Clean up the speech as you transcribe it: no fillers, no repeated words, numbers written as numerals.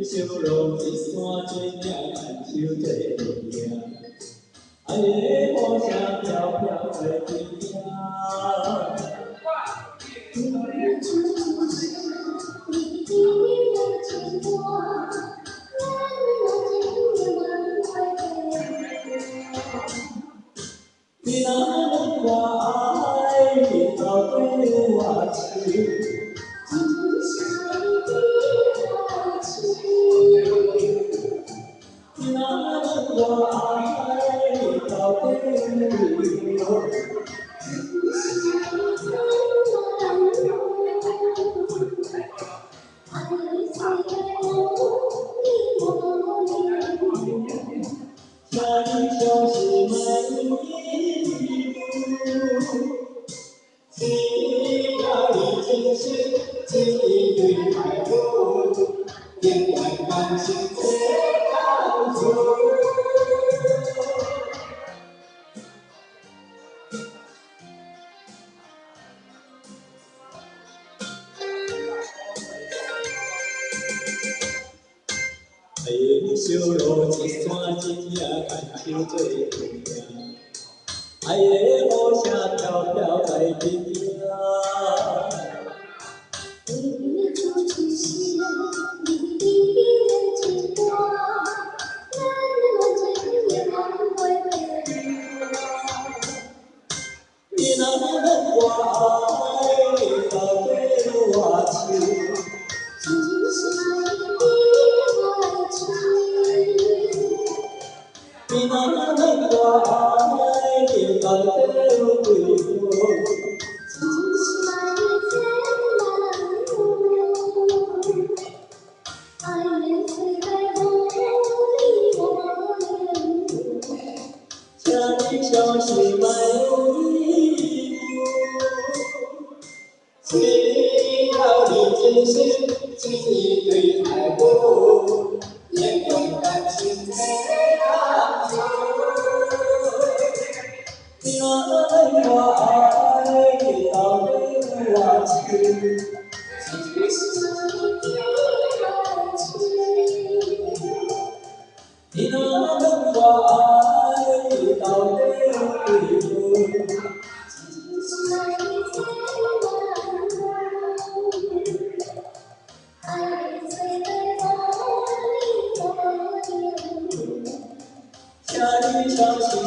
小路一山真正牵手做阵行，哎呀，雨声飘飘在天边。你那能看爱，到底有偌深？ 那我爱到底有？那你就是每一步，只要你真心，真意对待我，永远感情最高处。 哎呀，小路一山真正牵手做阵行，哎呀，雨声飘飘在天边。你做出时，你比别人多，咱我真也难为你那能我爱到底有偌深？ 你那能我爱到底有几多？请你相信没有义务，只要你真心真意对待我，眼光感情最长久。 你那能我爱到底有偌深？你那能我爱到底有几多？请你相信。